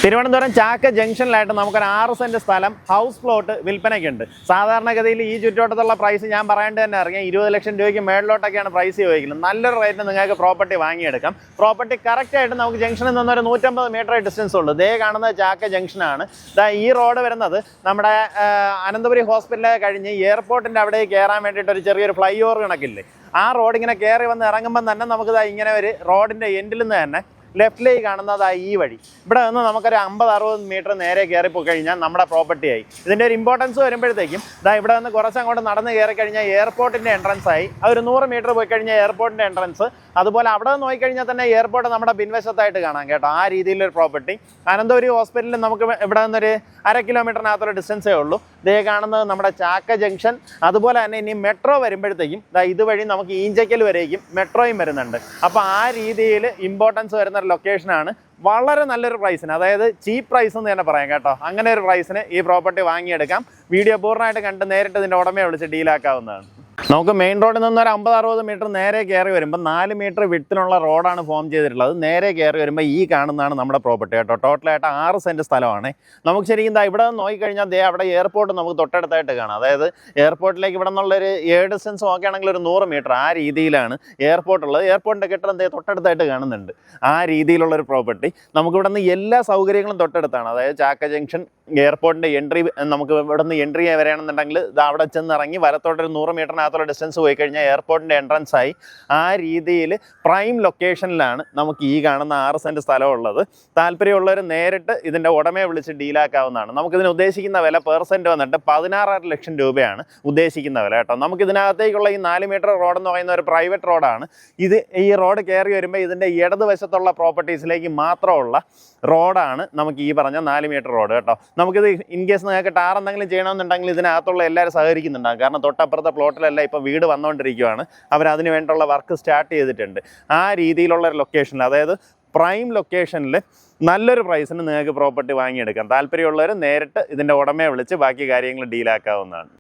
തിരുവനന്തപുരം ചാക്ക ജംഗ്ഷനിലായിട്ട് നമുക്കൊരു 6 സെന്റ് സ്ഥലം house plot വിൽപ്പനയ്ക്കുണ്ട്. സാധാരണഗതിയിൽ ഈ ചുറ്റുവട്ടത്തുള്ള പ്രൈസ് ഞാൻ പറയാണ്ട് തന്നെ അറിയാം, 20 ലക്ഷം രൂപയ്ക്ക് മേളിലോട്ടൊക്കെയാണ് പ്രൈസ് ചോദിക്കുന്നത്. നല്ലൊരു റേറ്റിന് നിങ്ങൾക്ക് പ്രോപ്പർട്ടി വാങ്ങിയെടുക്കാം. പ്രോപ്പർട്ടി കറക്റ്റായിട്ട് നമുക്ക് ജംഗ്ഷനിൽ നിന്നൊരു 150 മീറ്റർ ഡിസ്റ്റൻസ് ഉള്ളൂ. ദേ കാണുന്നത് ചാക്ക ജംഗ്ഷനാണ്. ഈ റോഡ് വരുന്നത് നമ്മുടെ അനന്തപുരി ഹോസ്പിറ്റലിൽ കഴിഞ്ഞ് എയർപോർട്ടിൻ്റെ അവിടെ കയറാൻ വേണ്ടിയിട്ട് ഒരു ചെറിയൊരു ഫ്ലൈ ഓവർ കണക്കില്ലേ, ആ റോഡ് ഇങ്ങനെ കയറി വന്ന് ഇറങ്ങുമ്പം തന്നെ നമുക്ക് ഇങ്ങനെ ഒരു റോഡിൻ്റെ എൻഡിൽ നിന്ന് തന്നെ ലെഫ്റ്റിലേക്ക് കാണുന്നതായി ഈ വഴി ഇവിടെ നിന്ന് നമുക്കൊരു 50-60 മീറ്റർ നേരെ കയറിപ്പോയി കഴിഞ്ഞാൽ നമ്മുടെ പ്രോപ്പർട്ടി ആയി. ഇതിൻ്റെ ഒരു ഇമ്പോർട്ടൻസ് വരുമ്പോഴത്തേക്കും ഇവിടെ നിന്ന് കുറച്ചങ്ങോട്ട് നടന്ന് കയറി കഴിഞ്ഞാൽ എയർപോർട്ടിൻ്റെ എൻട്രൻസ് ആയി. ഒരു 100 മീറ്റർ പോയി കഴിഞ്ഞാൽ എയർപോർട്ടിൻ്റെ എൻട്രൻസ്. അതുപോലെ അവിടെ നിന്ന് നോക്കിക്കഴിഞ്ഞാൽ തന്നെ എയർപോർട്ട് നമ്മുടെ പിൻവശത്തായിട്ട് കാണാം കേട്ടോ. ആ രീതിയിലൊരു പ്രോപ്പർട്ടി. അനന്തപുരി ഹോസ്പിറ്റലിൽ നമുക്ക് ഇവിടെ നിന്നൊരു 1/2 കിലോമീറ്ററിനകത്തൊരു ഡിസ്റ്റൻസേ ഉള്ളൂ. ഇതേ കാണുന്നത് നമ്മുടെ ചാക്ക ജംഗ്ഷൻ. അതുപോലെ തന്നെ ഇനി മെട്രോ വരുമ്പോഴത്തേക്കും ഇതുവഴി നമുക്ക് ഈഞ്ചക്കൽ വരേക്കും മെട്രോയും വരുന്നുണ്ട്. അപ്പോൾ ആ രീതിയിൽ ഇമ്പോർട്ടൻസ് വരുന്ന ലൊക്കേഷനാണ്. വളരെ നല്ലൊരു പ്രൈസിന്, അതായത് ചീപ്പ് പ്രൈസ് എന്ന് തന്നെ പറയാം കേട്ടോ. അങ്ങനെ ഒരു പ്രൈസിന് ഈ പ്രോപ്പർട്ടി വാങ്ങിയെടുക്കാം. വീഡിയോ പൂർണ്ണമായിട്ട് കണ്ട് നേരിട്ട് ഇതിൻ്റെ ഉടമയെ വിളിച്ച് ഡീലാക്കാവുന്നതാണ്. നമുക്ക് മെയിൻ റോഡിൽ നിന്ന് ഒരു 50-60 മീറ്റർ നേരെ കയറി വരുമ്പോൾ 4 മീറ്റർ വിഡ്ത്തിനുള്ള റോഡാണ് ഫോം ചെയ്തിട്ടുള്ളത്. നേരെ കയറി വരുമ്പോൾ ഈ കാണുന്നതാണ് നമ്മുടെ പ്രോപ്പർട്ടി കേട്ടോ. ടോട്ടലായിട്ട് 6 സെൻറ്റ് സ്ഥലമാണ്. നമുക്ക് ശരിക്കും ഇവിടെ നിന്ന് നോക്കിക്കഴിഞ്ഞാൽ അവിടെ എയർപോർട്ട് നമുക്ക് തൊട്ടടുത്തായിട്ട് കാണാം. അതായത് എയർപോർട്ടിലേക്ക് ഇവിടെ നിന്നുള്ളൊരു എയർ ഡിസ്റ്റൻസ് നോക്കുകയാണെങ്കിൽ ഒരു 100 മീറ്റർ ആ രീതിയിലാണ് എയർപോർട്ട് ഉള്ളത്. എയർപോർട്ടിൻ്റെ കെട്ടിടം തൊട്ടടുത്തായിട്ട് കാണുന്നുണ്ട്. ആ രീതിയിലുള്ളൊരു പ്രോപ്പർട്ടി. നമുക്കിവിടെ നിന്ന് എല്ലാ സൗകര്യങ്ങളും തൊട്ടടുത്താണ്. അതായത് ചാക്ക ജംഗ്ഷൻ എയർപോർട്ടിൻ്റെ എൻട്രി, നമുക്ക് ഇവിടെ നിന്ന് എൻട്രി വരികയാണെന്നുണ്ടെങ്കിൽ അവിടെ ചെന്നിറങ്ങി വലത്തോട്ടൊരു 100 മീറ്ററിനകത്തുള്ള ഡിസ്റ്റൻസ് പോയി കഴിഞ്ഞാൽ എയർപോർട്ടിൻ്റെ എൻട്രൻസ് ആയി. ആ രീതിയിൽ പ്രൈം ലൊക്കേഷനിലാണ് നമുക്ക് ഈ കാണുന്ന 6 സെൻറ്റ് സ്ഥലമുള്ളത്. താല്പര്യമുള്ളവർ നേരിട്ട് ഇതിൻ്റെ ഉടമയെ വിളിച്ച് ഡീലാക്കാവുന്നതാണ്. നമുക്കിതിന് ഉദ്ദേശിക്കുന്ന വില പെർ സെൻറ്റ് വന്നിട്ട് 16.5 ലക്ഷം രൂപയാണ് ഉദ്ദേശിക്കുന്ന വില കേട്ടോ. നമുക്കിതിനകത്തേക്കുള്ള ഈ 4 മീറ്റർ റോഡ് എന്ന് പറയുന്ന ഒരു പ്രൈവറ്റ് റോഡാണ്. ഈ റോഡ് കയറി വരുമ്പോൾ ഇതിൻ്റെ ഇടതുവശത്തുള്ള പ്രോപ്പർട്ടീസിലേക്ക് മാത്രമുള്ള റോഡാണ് നമുക്ക് ഈ പറഞ്ഞ 4 മീറ്റർ റോഡ് കേട്ടോ. നമുക്കിത് ഇൻ കേസ് നിങ്ങൾക്ക് ടാർ എന്തെങ്കിലും ചെയ്യണമെന്നുണ്ടെങ്കിൽ ഇതിനകത്തുള്ള എല്ലാവരും സഹകരിക്കുന്നുണ്ടാകും. കാരണം തൊട്ടപ്പുറത്തെ പ്ലോട്ടിലെല്ലാം ഇപ്പോൾ വീട് വന്നുകൊണ്ടിരിക്കുകയാണ്. അവരതിന് വേണ്ടിയുള്ള വർക്ക് സ്റ്റാർട്ട് ചെയ്തിട്ടുണ്ട്. ആ രീതിയിലുള്ള ഒരു ലൊക്കേഷനിൽ, അതായത് പ്രൈം ലൊക്കേഷനിൽ നല്ലൊരു പ്രൈസിന് നിങ്ങൾക്ക് പ്രോപ്പർട്ടി വാങ്ങിയെടുക്കാം. താല്പര്യമുള്ളവർ നേരിട്ട് ഇതിൻ്റെ ഉടമയെ വിളിച്ച് ബാക്കി കാര്യങ്ങൾ ഡീലാക്കാവുന്നതാണ്.